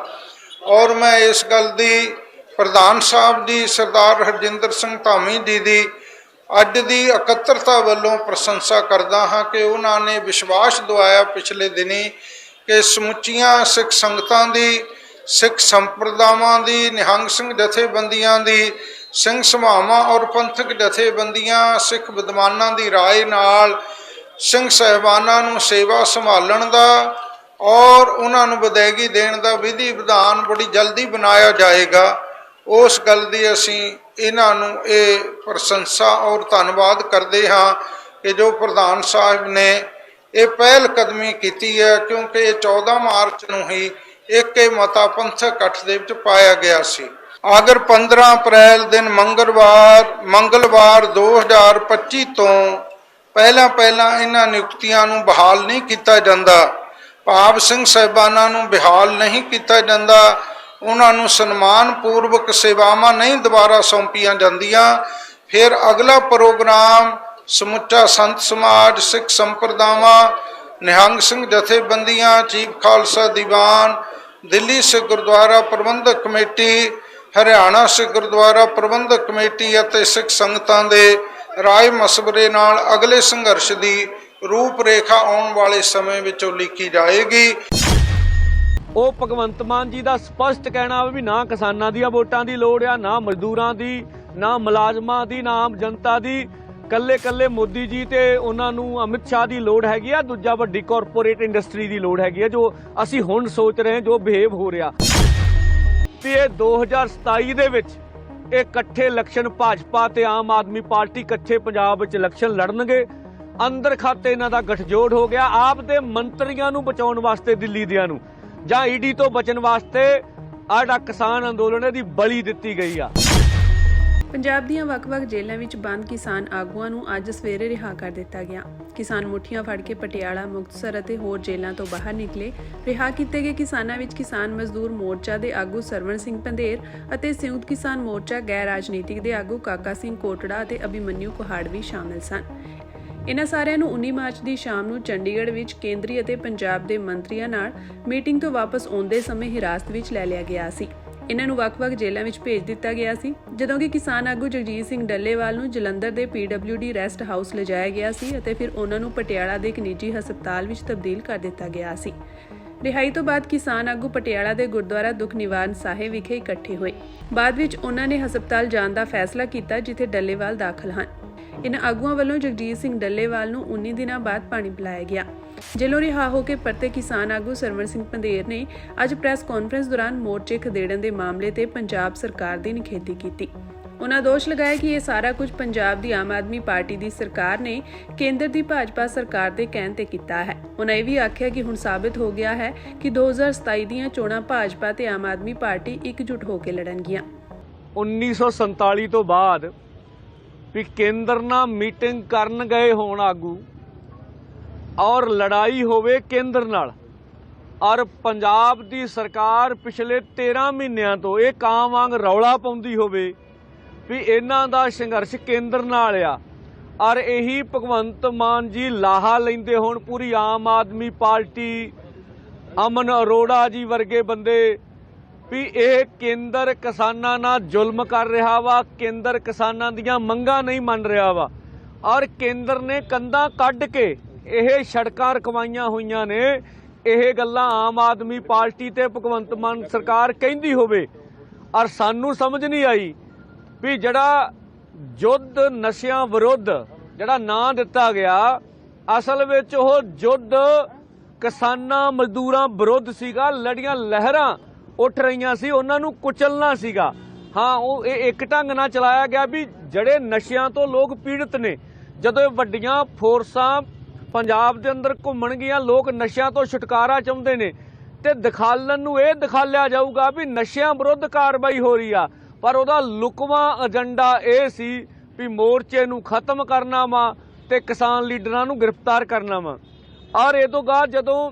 ਔਰ ਮੈਂ ਇਸ ਗੱਲ ਦੀ ਪ੍ਰਧਾਨ ਸਾਹਿਬ ਜੀ ਸਰਦਾਰ ਹਰਜਿੰਦਰ ਸਿੰਘ ਧਾਮੀ ਜੀ ਦੀ ਅੱਜ ਦੀ ਇਕੱਤਰਤਾ ਵੱਲੋਂ ਪ੍ਰਸ਼ੰਸਾ ਕਰਦਾ ਹਾਂ ਕਿ ਉਹਨਾਂ ਨੇ ਵਿਸ਼ਵਾਸ ਦਿਵਾਇਆ ਪਿਛਲੇ ਦਿਨੀ ਕਿ ਸਮੁੱਚੀਆਂ ਸਿੱਖ ਸੰਗਤਾਂ ਦੀ, ਸਿੱਖ ਸੰਪਰਦਾਵਾਂ ਦੀ, ਨਿਹੰਗ ਸਿੰਘ ਜਥੇਬੰਦੀਆਂ ਦੀ, ਸਿੰਘ ਸਭਾਵਾਂ ਔਰ ਪੰਥਕ ਜਥੇਬੰਦੀਆਂ, ਸਿੱਖ ਵਿਦਵਾਨਾਂ ਦੀ ਰਾਏ ਨਾਲ ਸਿੰਘ ਸਾਹਿਬਾਨਾਂ ਨੂੰ ਸੇਵਾ ਸੰਭਾਲਣ ਦਾ ਔਰ ਉਹਨਾਂ ਨੂੰ ਵਿਦਾਇਗੀ ਦੇਣ ਦਾ ਵਿਧੀ ਵਿਧਾਨ ਬੜੀ ਜਲਦੀ ਬਣਾਇਆ ਜਾਏਗਾ। ਉਸ ਗੱਲ ਦੀ ਅਸੀਂ ਇਹਨਾਂ ਨੂੰ ਇਹ ਪ੍ਰਸ਼ੰਸਾ ਔਰ ਧੰਨਵਾਦ ਕਰਦੇ ਹਾਂ ਕਿ ਜੋ ਪ੍ਰਧਾਨ ਸਾਹਿਬ ਨੇ ਇਹ ਪਹਿਲ ਕਦਮੀ ਕੀਤੀ ਹੈ, ਕਿਉਂਕਿ ਇਹ 14 ਮਾਰਚ ਨੂੰ ਹੀ ਇੱਕ ਮਤਾ ਪੰਥਕ ਇਕੱਠ ਦੇ ਵਿੱਚ ਪਾਇਆ ਗਿਆ ਸੀ। ਅਗਰ 15 ਅਪ੍ਰੈਲ ਦਿਨ ਮੰਗਲਵਾਰ 2025 ਤੋਂ ਪਹਿਲਾਂ ਇਹਨਾਂ ਨਿਯੁਕਤੀਆਂ ਨੂੰ ਬਹਾਲ ਨਹੀਂ ਕੀਤਾ ਜਾਂਦਾ, ਭਾਵ ਸਿੰਘ ਸਾਹਿਬਾਨਾਂ ਨੂੰ ਬਹਾਲ ਨਹੀਂ ਕੀਤਾ ਜਾਂਦਾ, ਉਹਨਾਂ ਨੂੰ ਸਨਮਾਨ ਪੂਰਵਕ ਸੇਵਾਵਾਂ ਨਹੀਂ ਦੁਬਾਰਾ ਸੌਂਪੀਆਂ ਜਾਂਦੀਆਂ, ਫਿਰ ਅਗਲਾ ਪ੍ਰੋਗਰਾਮ ਸਮੁੱਚਾ ਸੰਤ ਸਮਾਜ, ਸਿੱਖ ਸੰਪਰਦਾਵਾਂ, ਨਿਹੰਗ ਸਿੰਘ ਜਥੇਬੰਦੀਆਂ, ਚੀਫ ਖਾਲਸਾ ਦੀਵਾਨ, ਦਿੱਲੀ ਸਿੱਖ ਗੁਰਦੁਆਰਾ ਪ੍ਰਬੰਧਕ ਕਮੇਟੀ, ਹਰਿਆਣਾ ਸਿੱਖ ਗੁਰਦੁਆਰਾ ਪ੍ਰਬੰਧਕ ਕਮੇਟੀ ਅਤੇ ਸਿੱਖ ਸੰਗਤਾਂ ਦੇ ਰਾਏ ਮਸ਼ਵਰੇ ਨਾਲ ਅਗਲੇ ਸੰਘਰਸ਼ ਦੀ ਰੂਪਰੇਖਾ ਆਉਣ ਵਾਲੇ ਸਮੇਂ ਵਿੱਚ ਉਲੀਕੀ ਜਾਏਗੀ। ਉਹ ਭਗਵੰਤ ਮਾਨ ਜੀ ਦਾ ਸਪਸ਼ਟ ਕਹਿਣਾ ਵੀ ਨਾ ਕਿਸਾਨਾਂ ਦੀਆਂ ਵੋਟਾਂ ਦੀ ਲੋੜ ਆ, ਨਾ ਮਜ਼ਦੂਰਾਂ ਦੀ, ਨਾ ਮੁਲਾਜ਼ਮਾਂ ਦੀ, ਨਾ ਆਮ ਜਨਤਾ ਦੀ, ਕੱਲੇ ਮੋਦੀ ਜੀ ਤੇ ਉਹਨਾਂ ਨੂੰ ਅਮਿਤ ਸ਼ਾਹ ਦੀ ਲੋੜ ਹੈਗੀ ਆ, ਦੂਜਾ ਵੱਡੀ ਕਾਰਪੋਰੇਟ ਇੰਡਸਟਰੀ ਦੀ ਲੋੜ ਹੈਗੀ ਆ, ਜੋ ਅਸੀਂ ਹੁਣ ਸੋਚ ਰਹੇ ਹਾਂ ਜੋ ਬਿਹੇਵ ਹੋ ਰਿਹਾ ਵੀ ਇਹ 2027 ਦੇ ਵਿੱਚ ਇਹ ਇਕੱਠੇ ਇਲੈਕਸ਼ਨ ਭਾਜਪਾ ਤੇ ਆਮ ਆਦਮੀ ਪਾਰਟੀ ਇਕੱਠੇ ਪੰਜਾਬ ਵਿੱਚ ਇਲੈਕਸ਼ਨ ਲੜਨਗੇ। ਅੰਦਰ ਖਾਤੇ ਇਹਨਾਂ ਦਾ ਗਠਜੋੜ ਹੋ ਗਿਆ। ਆਪ ਦੇ ਮੰਤਰੀਆਂ ਨੂੰ ਬਚਾਉਣ ਵਾਸਤੇ ਦਿੱਲੀ ਦਿਆਂ ਨੂੰ ਜਾਂ ਈਡੀ ਤੋਂ ਬਚਣ ਵਾਸਤੇ ਆੜਾ ਕਿਸਾਨ ਅੰਦੋਲਨ ਦੀ ਬਲੀ ਦਿੱਤੀ ਗਈ ਆ। ਪੰਜਾਬ ਦੀਆਂ ਵੱਖ-ਵੱਖ ਜੇਲ੍ਹਾਂ ਵਿੱਚ ਬੰਦ ਕਿਸਾਨ ਆਗੂਆਂ ਨੂੰ ਅੱਜ ਸਵੇਰੇ ਰਿਹਾ ਕਰ ਦਿੱਤਾ ਗਿਆ। ਕਿਸਾਨ ਮੁੱਠੀਆਂ ਫੜ ਕੇ ਪਟਿਆਲਾ, ਮੁਕਤਸਰ ਅਤੇ ਹੋਰ ਜੇਲ੍ਹਾਂ ਤੋਂ ਬਾਹਰ ਨਿਕਲੇ। ਰਿਹਾ ਕੀਤੇ ਗਏ ਕਿਸਾਨਾਂ ਵਿੱਚ ਕਿਸਾਨ ਮਜ਼ਦੂਰ ਮੋਰਚਾ ਦੇ ਆਗੂ ਸਰਵਣ ਸਿੰਘ ਪੰਧੇਰ ਅਤੇ ਸੰਯੁਕਤ ਕਿਸਾਨ ਮੋਰਚਾ ਗੈਰ ਰਾਜਨੀਤਿਕ ਦੇ ਆਗੂ ਕਾਕਾ ਸਿੰਘ ਕੋਟੜਾ ਅਤੇ ਅਭਿਮਨਿਊ ਕੁਹਾੜ ਵੀ ਸ਼ਾਮਿਲ ਸਨ। ਇਨ੍ਹਾਂ ਸਾਰਿਆਂ ਨੂੰ 19 ਮਾਰਚ ਦੀ ਸ਼ਾਮ ਨੂੰ ਚੰਡੀਗੜ੍ਹ ਵਿੱਚ ਕੇਂਦਰੀ ਅਤੇ ਪੰਜਾਬ ਦੇ ਮੰਤਰੀਆਂ ਨਾਲ ਮੀਟਿੰਗ ਤੋਂ ਵਾਪਸ ਆਉਂਦੇ ਸਮੇਂ ਹਿਰਾਸਤ ਵਿੱਚ ਲੈ ਲਿਆ ਗਿਆ ਸੀ। ਇਹਨਾਂ ਨੂੰ ਵੱਖ-ਵੱਖ ਜੇਲ੍ਹਾਂ ਵਿੱਚ ਭੇਜ ਦਿੱਤਾ ਗਿਆ ਸੀ, ਜਦੋਂ ਕਿ ਕਿਸਾਨ ਆਗੂ ਜਗਜੀਤ ਸਿੰਘ ਡੱਲੇਵਾਲ ਨੂੰ ਜਲੰਧਰ ਦੇ PWD ਰੈਸਟ ਹਾਊਸ ਲਿਜਾਇਆ ਗਿਆ ਸੀ ਅਤੇ ਫਿਰ ਉਹਨਾਂ ਨੂੰ ਪਟਿਆਲਾ ਦੇ ਇੱਕ ਨਿੱਜੀ ਹਸਪਤਾਲ ਵਿੱਚ ਤਬਦੀਲ ਕਰ ਦਿੱਤਾ ਗਿਆ ਸੀ। ਰਿਹਾਈ ਤੋਂ ਬਾਅਦ ਕਿਸਾਨ ਆਗੂ ਪਟਿਆਲਾ ਦੇ ਗੁਰਦੁਆਰਾ ਦੁੱਖ ਨਿਵਾਰਨ ਸਾਹਿਬ ਵਿਖੇ ਇਕੱਠੇ ਹੋਏ। ਬਾਅਦ ਵਿੱਚ ਉਹਨਾਂ ਨੇ ਹਸਪਤਾਲ ਜਾਣ ਦਾ ਫੈਸਲਾ ਕੀਤਾ ਜਿੱਥੇ ਡੱਲੇਵਾਲ ਦਾਖਲ ਹਨ। ਇਨ੍ਹਾਂ ਆਗੂਆਂ ਵੱਲੋਂ ਜਗਜੀਤ ਸਿੰਘ ਡੱਲੇਵਾਲ ਨੂੰ 19 ਦਿਨਾਂ ਬਾਅਦ ਪਾਣੀ ਪਿਲਾਇਆ ਗਿਆ। ਜੇਲ੍ਹੋਂ ਰਿਹਾ ਹੋ ਕੇ ਪਰਤੇ ਕਿਸਾਨ ਆਗੂ ਸਰਵਣ ਸਿੰਘ ਪੰਧੇਰ ਨੇ ਅੱਜ ਪ੍ਰੈਸ ਕਾਨਫਰੰਸ ਦੌਰਾਨ ਮੋਰਚੇ ਖਦੇੜਨ ਦੇ ਮਾਮਲੇ ਤੇ ਪੰਜਾਬ ਸਰਕਾਰ ਦੀ ਨਿਖੇਧੀ ਕੀਤੀ। ਉਹਨਾਂ ਦੋਸ਼ ਲਗਾਇਆ ਕਿ ਇਹ ਸਾਰਾ ਕੁਝ ਪੰਜਾਬ ਦੀ ਆਮ ਆਦਮੀ ਪਾਰਟੀ ਦੀ ਸਰਕਾਰ ਨੇ ਕੇਂਦਰ ਦੀ ਭਾਜਪਾ ਸਰਕਾਰ ਦੇ ਕਹਿਣ ਤੇ ਕੀਤਾ ਹੈ। ਉਹਨਾਂ ਇਹ ਵੀ ਆਖਿਆ ਕਿ ਹੁਣ ਸਾਬਿਤ ਹੋ ਗਿਆ ਹੈ ਕਿ 2027 ਦੀਆਂ ਚੋਣਾਂ ਭਾਜਪਾ ਤੇ ਆਮ ਆਦਮੀ ਪਾਰਟੀ ਇਕਜੁੱਟ ਹੋ ਕੇ ਲੜਨਗੀਆਂ। 1947 ਤੋਂ ਬਾਅਦ ਵੀ ਕੇਂਦਰ ਨਾਲ ਮੀਟਿੰਗ ਕਰਨ ਗਏ ਹੋਣ ਆਗੂ ਔਰ ਲੜਾਈ ਹੋਵੇ ਕੇਂਦਰ ਨਾਲ ਔਰ ਪੰਜਾਬ ਦੀ ਸਰਕਾਰ ਪਿਛਲੇ 13 ਮਹੀਨਿਆਂ ਤੋਂ ਇਹ ਕਾਂ ਵਾਂਗ ਰੌਲਾ ਪਾਉਂਦੀ ਹੋਵੇ ਵੀ ਇਹਨਾਂ ਦਾ ਸੰਘਰਸ਼ ਕੇਂਦਰ ਨਾਲ ਆ ਔਰ ਇਹੀ ਭਗਵੰਤ ਮਾਨ ਜੀ ਲਾਹਾ ਲੈਂਦੇ ਹੋਣ ਪੂਰੀ ਆਮ ਆਦਮੀ ਪਾਰਟੀ, ਅਮਨ ਅਰੋੜਾ ਜੀ ਵਰਗੇ ਬੰਦੇ ਵੀ ਇਹ ਕੇਂਦਰ ਕਿਸਾਨਾਂ ਨਾਲ ਜ਼ੁਲਮ ਕਰ ਰਿਹਾ ਵਾ, ਕੇਂਦਰ ਕਿਸਾਨਾਂ ਦੀਆਂ ਮੰਗਾਂ ਨਹੀਂ ਮੰਨ ਰਿਹਾ ਵਾ ਔਰ ਕੇਂਦਰ ਨੇ ਕੰਧਾਂ ਕੱਢ ਕੇ ਇਹ ਸੜਕਾਂ ਰਕਵਾਈਆਂ ਹੋਈਆਂ ਨੇ। ਇਹ ਗੱਲਾਂ ਆਮ ਆਦਮੀ ਪਾਰਟੀ ਤੇ ਭਗਵੰਤ ਮਾਨ ਸਰਕਾਰ ਕਹਿੰਦੀ ਹੋਵੇ ਔਰ ਸਾਨੂੰ ਸਮਝ ਨਹੀਂ ਆਈ ਵੀ ਜਿਹੜਾ ਯੁੱਧ ਨਸ਼ਿਆਂ ਵਿਰੁੱਧ ਜਿਹੜਾ ਨਾਂ ਦਿੱਤਾ ਗਿਆ ਅਸਲ ਵਿੱਚ ਉਹ ਯੁੱਧ ਕਿਸਾਨਾਂ ਮਜ਼ਦੂਰਾਂ ਵਿਰੁੱਧ ਸੀਗਾ। ਲੜੀਆਂ ਲਹਿਰਾਂ ਉੱਠ ਰਹੀਆਂ ਸੀ, ਉਹਨਾਂ ਨੂੰ ਕੁਚਲਣਾ ਸੀਗਾ। ਹਾਂ, ਉਹ ਇਹ ਇੱਕ ਢੰਗ ਨਾਲ ਚਲਾਇਆ ਗਿਆ ਵੀ ਜਿਹੜੇ ਨਸ਼ਿਆਂ ਤੋਂ ਲੋਕ ਪੀੜਤ ਨੇ, ਜਦੋਂ ਇਹ ਵੱਡੀਆਂ ਫੋਰਸਾਂ ਪੰਜਾਬ ਦੇ ਅੰਦਰ ਘੁੰਮਣਗੀਆਂ, ਲੋਕ ਨਸ਼ਿਆਂ ਤੋਂ ਛੁਟਕਾਰਾ ਚਾਹੁੰਦੇ ਨੇ ਤੇ ਦਿਖਾਲਣ ਨੂੰ ਇਹ ਦਿਖਾਲਿਆ ਜਾਊਗਾ ਵੀ ਨਸ਼ਿਆਂ ਵਿਰੁੱਧ ਕਾਰਵਾਈ ਹੋ ਰਹੀ ਆ, ਪਰ ਉਹਦਾ ਲੁਕਵਾਂ ਏਜੰਡਾ ਇਹ ਸੀ ਵੀ ਮੋਰਚੇ ਨੂੰ ਖਤਮ ਕਰਨਾ ਵਾ ਤੇ ਕਿਸਾਨ ਲੀਡਰਾਂ ਨੂੰ ਗ੍ਰਿਫਤਾਰ ਕਰਨਾ ਵਾ। ਔਰ ਇਹ ਤੋਂ ਬਾਅਦ ਜਦੋਂ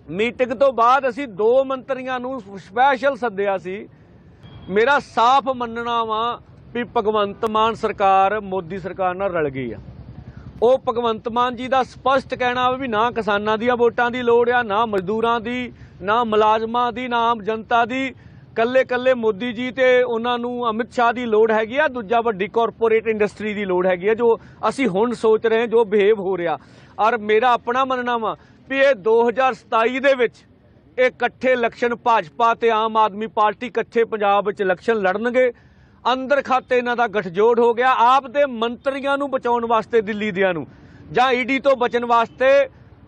ਮੀਟਿੰਗ ਤੋਂ ਬਾਅਦ ਅਸੀਂ 2 ਮੰਤਰੀਆਂ ਨੂੰ ਸਪੈਸ਼ਲ ਸੱਦਿਆ ਸੀ। ਮੇਰਾ ਸਾਫ਼ ਮੰਨਣਾ ਵਾ ਵੀ ਭਗਵੰਤ ਮਾਨ ਸਰਕਾਰ ਮੋਦੀ ਸਰਕਾਰ ਨਾਲ ਰਲ ਗਈ ਆ। ਉਹ ਭਗਵੰਤ ਮਾਨ ਜੀ ਦਾ ਸਪਸ਼ਟ ਕਹਿਣਾ ਵੀ ਨਾ ਕਿਸਾਨਾਂ ਦੀਆਂ ਵੋਟਾਂ ਦੀ ਲੋੜ ਆ, ਨਾ ਮਜ਼ਦੂਰਾਂ ਦੀ, ਨਾ ਮੁਲਾਜ਼ਮਾਂ ਦੀ, ਨਾ ਆਮ ਜਨਤਾ ਦੀ। ਕੱਲੇ ਮੋਦੀ ਜੀ ਤੇ ਉਹਨਾਂ ਨੂੰ ਅਮਿਤ ਸ਼ਾਹ ਦੀ ਲੋੜ ਹੈਗੀ ਆ, ਦੂਜਾ ਵੱਡੀ ਕਾਰਪੋਰੇਟ ਇੰਡਸਟਰੀ ਦੀ ਲੋੜ ਹੈਗੀ ਆ, ਜੋ ਅਸੀਂ ਹੁਣ ਸੋਚ ਰਹੇ ਜੋ ਬਿਹੇਵ ਹੋ ਰਿਹਾ। ਔਰ ਮੇਰਾ ਆਪਣਾ ਮੰਨਣਾ ਵਾ ਵੀ ਇਹ 2027 ਦੇ ਵਿੱਚ ਇਹ ਇਕੱਠੇ ਇਲੈਕਸ਼ਨ ਭਾਜਪਾ ਤੇ ਆਮ ਆਦਮੀ ਪਾਰਟੀ ਇਕੱਠੇ ਪੰਜਾਬ ਵਿੱਚ ਇਲੈਕਸ਼ਨ ਲੜਨਗੇ। ਅੰਦਰ ਖਾਤੇ ਇਹਨਾਂ ਦਾ ਗਠਜੋੜ ਹੋ ਗਿਆ। ਆਪ ਦੇ ਮੰਤਰੀਆਂ ਨੂੰ ਬਚਾਉਣ ਵਾਸਤੇ ਦਿੱਲੀ ਦਿਆਂ ਨੂੰ ਜਾਂ ਈਡੀ ਤੋਂ ਬਚਣ ਵਾਸਤੇ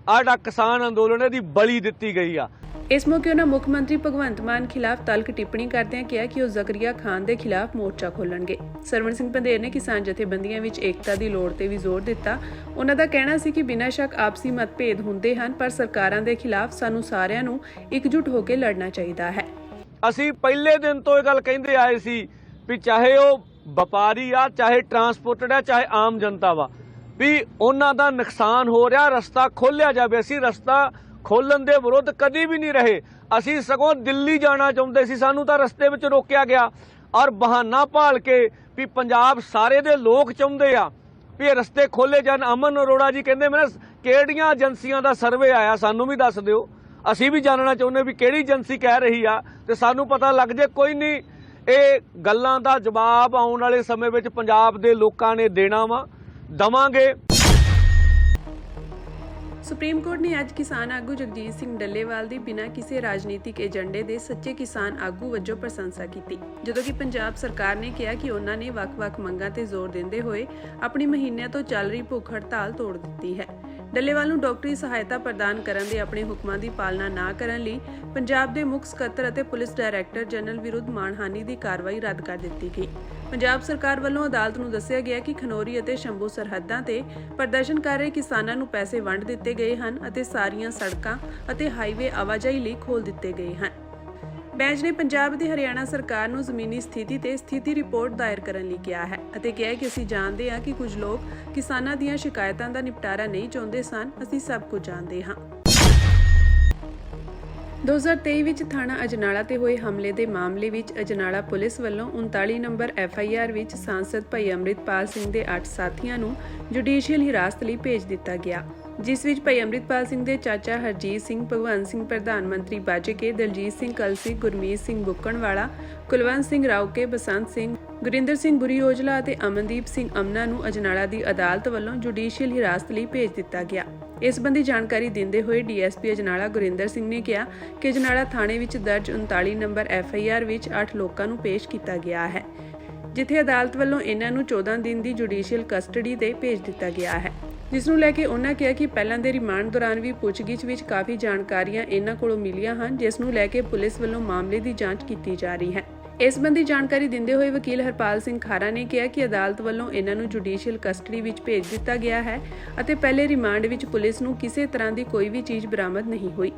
ਆੜਾ ਕਿਸਾਨ ਅੰਦੋਲਨ ਦੀ ਬਲੀ ਦਿੱਤੀ ਗਈ ਆ। ਇਸ ਮੌਕੇ ਉਹਨਾਂ ਮੁੱਖ ਮੰਤਰੀ ਭਗਵੰਤ ਮਾਨ ਖਿਲਾਫ ਤਲਖ ਟਿੱਪਣੀ ਕਰਦਿਆਂ ਕਿਹਾ ਕਿ ਉਹ ਜ਼ਕਰੀਆ ਖਾਨ ਦੇ ਖਿਲਾਫ ਮੋਰਚਾ ਖੋਲਣਗੇ। ਸਰਵਣ ਸਿੰਘ ਪੰਧੇਰ ਨੇ ਕਿਸਾਨ ਜਥੇਬੰਦੀਆਂ ਵਿੱਚ ਏਕਤਾ ਦੀ ਲੋੜ ਤੇ ਵੀ ਜ਼ੋਰ ਦਿੱਤਾ। ਉਹਨਾਂ ਦਾ ਕਹਿਣਾ ਸੀ ਕਿ ਬਿਨਾਂ ਸ਼ੱਕ ਆਪਸੀ ਮਤਭੇਦ ਹੁੰਦੇ ਹਨ, ਪਰ ਸਰਕਾਰਾਂ ਦੇ ਖਿਲਾਫ ਸਾਨੂੰ ਸਾਰਿਆਂ ਨੂੰ ਇਕਜੁੱਟ ਹੋ ਕੇ ਲੜਨਾ ਚਾਹੀਦਾ ਹੈ। ਅਸੀਂ ਪਹਿਲੇ ਦਿਨ ਤੋਂ ਇਹ ਗੱਲ ਕਹਿੰਦੇ ਆਏ ਸੀ ਵੀ ਚਾਹੇ ਉਹ ਵਪਾਰੀ ਆ, ਚਾਹੇ ਟਰਾਂਸਪੋਰਟਡ ਆ, ਚਾਹੇ ਆਮ ਜਨਤਾ ਵਾ, ਵੀ ਉਹਨਾਂ ਦਾ ਨੁਕਸਾਨ ਹੋ ਰਿਹਾ, ਰਸਤਾ ਖੋਲਿਆ ਜਾਵੇ। ਅਸੀਂ ਰਸਤਾ ਖੋਲਣ ਦੇ ਵਿਰੁੱਧ ਕਦੀ ਵੀ ਨਹੀਂ ਰਹੇ। ਅਸੀਂ ਸਗੋਂ ਦਿੱਲੀ ਜਾਣਾ ਚਾਹੁੰਦੇ ਸੀ, ਸਾਨੂੰ ਤਾਂ ਰਸਤੇ ਵਿੱਚ ਰੋਕਿਆ ਗਿਆ ਔਰ ਬਹਾਨਾ ਭਾਲ ਕੇ ਵੀ ਪੰਜਾਬ ਸਾਰੇ ਦੇ ਲੋਕ ਚਾਹੁੰਦੇ ਆ ਵੀ ਇਹ ਰਸਤੇ ਖੋਲੇ ਜਾਣ। ਅਮਨ ਅਰੋੜਾ ਜੀ ਕਹਿੰਦੇ ਮੈਂ ਕਿਹੜੀਆਂ ਏਜੰਸੀਆਂ ਦਾ ਸਰਵੇ ਆਇਆ ਸਾਨੂੰ ਵੀ ਦੱਸ ਦਿਓ, ਅਸੀਂ ਵੀ ਜਾਣਨਾ ਚਾਹੁੰਦੇ ਵੀ ਕਿਹੜੀ ਏਜੰਸੀ ਕਹਿ ਰਹੀ ਆ ਤੇ ਸਾਨੂੰ ਪਤਾ ਲੱਗ ਜੇ। ਕੋਈ ਨਹੀਂ, ਇਹ ਗੱਲਾਂ ਦਾ ਜਵਾਬ ਆਉਣ ਵਾਲੇ ਸਮੇਂ ਵਿੱਚ ਪੰਜਾਬ ਦੇ ਲੋਕਾਂ ਨੇ ਦੇਣਾ ਵਾ, ਦਵਾਂਗੇ। ਸੁਪਰੀਮ ਕੋਰਟ ਨੇ ਅੱਜ ਕਿਸਾਨ ਆਗੂ ਜਗਜੀਤ ਸਿੰਘ ਡੱਲੇਵਾਲ ਦੀ ਬਿਨਾਂ ਕਿਸੇ ਰਾਜਨੀਤਿਕ ਏਜੰਡੇ ਦੇ ਸੱਚੇ ਕਿਸਾਨ ਆਗੂ ਵਜੋਂ ਪ੍ਰਸ਼ੰਸਾ ਕੀਤੀ, ਜਦੋਂ ਕਿ ਪੰਜਾਬ ਸਰਕਾਰ ਨੇ ਕਿਹਾ ਕਿ ਉਹਨਾਂ ਨੇ ਵੱਖ-ਵੱਖ ਮੰਗਾਂ ਤੇ ਜ਼ੋਰ ਦਿੰਦੇ ਹੋਏ ਆਪਣੀ ਮਹੀਨਿਆਂ ਤੋਂ ਚੱਲ ਰਹੀ ਭੁੱਖ ਹੜਤਾਲ ਤੋੜ ਦਿੱਤੀ ਹੈ। ਡੱਲੇਵਾਲ ਨੂੰ ਡਾਕਟਰੀ ਸਹਾਇਤਾ ਪ੍ਰਦਾਨ ਕਰਨ ਦੇ ਆਪਣੇ ਹੁਕਮਾਂ ਦੀ ਪਾਲਣਾ ਨਾ ਕਰਨ ਲਈ ਪੰਜਾਬ ਦੇ ਮੁੱਖ ਸਕੱਤਰ ਅਤੇ ਪੁਲਿਸ ਡਾਇਰੈਕਟਰ ਜਨਰਲ ਵਿਰੁੱਧ ਮਾਣਹਾਨੀ ਦੀ ਕਾਰਵਾਈ ਰੱਦ ਕਰ ਦਿੱਤੀ ਗਈ। ਪੰਜਾਬ ਸਰਕਾਰ ਵੱਲੋਂ ਅਦਾਲਤ ਨੂੰ ਦੱਸਿਆ ਗਿਆ ਕਿ ਖਨੌਰੀ ਅਤੇ ਸ਼ੰਭੂ ਸਰਹੱਦਾਂ ਤੇ ਪ੍ਰਦਰਸ਼ਨ ਕਰ ਰਹੇ ਕਿਸਾਨਾਂ ਨੂੰ ਪੈਸੇ ਵੰਡ ਦਿੱਤੇ ਗਏ ਹਨ ਅਤੇ ਸਾਰੀਆਂ ਸੜਕਾਂ ਅਤੇ ਹਾਈਵੇ ਆਵਾਜਾਈ ਲਈ ਖੋਲ੍ਹ ਦਿੱਤੇ ਗਏ ਹਨ। ਬੈਂਚ ਨੇ ਪੰਜਾਬ ਅਤੇ ਹਰਿਆਣਾ ਸਰਕਾਰ ਨੂੰ ਜ਼ਮੀਨੀ ਸਥਿਤੀ ਤੇ ਸਥਿਤੀ ਰਿਪੋਰਟ ਦਾਇਰ ਕਰਨ ਲਈ ਕਿਹਾ ਹੈ ਅਤੇ ਕਿਹਾ ਕਿ ਅਸੀਂ ਜਾਣਦੇ ਹਾਂ ਕਿ ਕੁਝ ਲੋਕ ਕਿਸਾਨਾਂ ਦੀਆਂ ਸ਼ਿਕਾਇਤਾਂ ਦਾ ਨਿਪਟਾਰਾ ਨਹੀਂ ਚਾਹੁੰਦੇ ਸਨ। ਅਸੀਂ ਸਭ ਕੁਝ ਜਾਣਦੇ ਹਾਂ। 2023 ਵਿੱਚ ਥਾਣਾ ਅਜਨਾਲਾ ਤੇ ਹੋਏ ਹਮਲੇ ਦੇ ਮਾਮਲੇ ਵਿੱਚ ਅਜਨਾਲਾ ਪੁਲਿਸ ਵੱਲੋਂ 39 ਨੰਬਰ FIR ਵਿੱਚ ਸਾਂਸਦ ਭਾਈ ਅੰਮ੍ਰਿਤਪਾਲ ਸਿੰਘ ਦੇ 8 ਸਾਥੀਆਂ ਨੂੰ ਜੁਡੀਸ਼ੀਅਲ ਹਿਰਾਸਤ ਲਈ ਭੇਜ ਦਿੱਤਾ ਗਿਆ। ਜਿਸ ਵਿੱਚ ਭਾਈ ਅੰਮ੍ਰਿਤਪਾਲ ਸਿੰਘ ਦੇ ਚਾਚਾ ਹਰਜੀਤ ਸਿੰਘ, ਭਗਵੰਤ ਸਿੰਘ ਪ੍ਰਧਾਨ ਮੰਤਰੀ ਬਾਜਕੇ, ਦਲਜੀਤ ਸਿੰਘ ਕਲਸੀ, ਗੁਰਮੀਤ ਸਿੰਘ ਬੁੱਕਣਵਾਲਾ, ਕੁਲਵੰਤ ਸਿੰਘ ਰਾਉਕੇ, ਬਸੰਤ ਸਿੰਘ, ਗੁਰਿੰਦਰ ਸਿੰਘ ਬੁਰੀ ਔਜਲਾ ਅਤੇ ਅਮਨਦੀਪ ਸਿੰਘ ਅਮਨਾ ਨੂੰ ਅਜਨਾਲਾ ਦੀ ਅਦਾਲਤ ਵੱਲੋਂ ਜੁਡੀਸ਼ੀਅਲ ਹਿਰਾਸਤ ਲਈ ਭੇਜ ਦਿੱਤਾ ਗਿਆ। ਇਸ ਸੰਬੰਧੀ ਜਾਣਕਾਰੀ ਦਿੰਦੇ ਹੋਏ ਡੀਐਸਪੀ ਅਜਨਾਲਾ ਗੁਰਿੰਦਰ ਸਿੰਘ ਨੇ ਕਿਹਾ ਕਿ ਅਜਨਾਲਾ ਥਾਣੇ ਵਿੱਚ ਦਰਜ 39 ਨੰਬਰ FIR ਵਿੱਚ 8 ਲੋਕਾਂ ਨੂੰ ਪੇਸ਼ ਕੀਤਾ ਗਿਆ ਹੈ, ਜਿੱਥੇ ਅਦਾਲਤ ਵੱਲੋਂ ਇਹਨਾਂ ਨੂੰ 14 ਦਿਨ ਦੀ ਜੁਡੀਸ਼ੀਅਲ ਕਸਟਡੀ ਤੇ ਭੇਜ ਦਿੱਤਾ ਗਿਆ ਹੈ, ਜਿਸ ਨੂੰ ਲੈ ਕੇ ਉਹਨਾਂ ਕਿਹਾ ਕਿ ਪਹਿਲਾਂ ਦੇ ਰਿਮਾਂਡ ਦੌਰਾਨ ਵੀ ਪੁੱਛਗਿੱਛ ਵਿੱਚ ਕਾਫੀ ਜਾਣਕਾਰੀਆਂ ਇਹਨਾਂ ਕੋਲੋਂ ਮਿਲੀਆਂ ਹਨ, ਜਿਸ ਨੂੰ ਲੈ ਕੇ ਪੁਲਿਸ ਵੱਲੋਂ ਮਾਮਲੇ ਦੀ ਜਾਂਚ ਕੀਤੀ ਜਾ ਰਹੀ ਹੈ। ਇਸ ਸੰਬੰਧੀ ਜਾਣਕਾਰੀ ਦਿੰਦੇ ਹੋਏ ਵਕੀਲ ਹਰਪਾਲ ਸਿੰਘ ਖਾਰਾ ਨੇ ਕਿਹਾ ਕਿ ਅਦਾਲਤ ਵੱਲੋਂ ਇਹਨਾਂ ਨੂੰ ਜੁਡੀਸ਼ੀਅਲ ਕਸਟਡੀ ਵਿੱਚ ਭੇਜ ਦਿੱਤਾ ਗਿਆ ਹੈ ਅਤੇ ਪਹਿਲੇ ਰਿਮਾਂਡ ਵਿੱਚ ਪੁਲਿਸ ਨੂੰ ਕਿਸੇ ਤਰ੍ਹਾਂ ਦੀ ਕੋਈ ਵੀ ਚੀਜ਼ ਬਰਾਮਦ ਨਹੀਂ ਹੋਈ।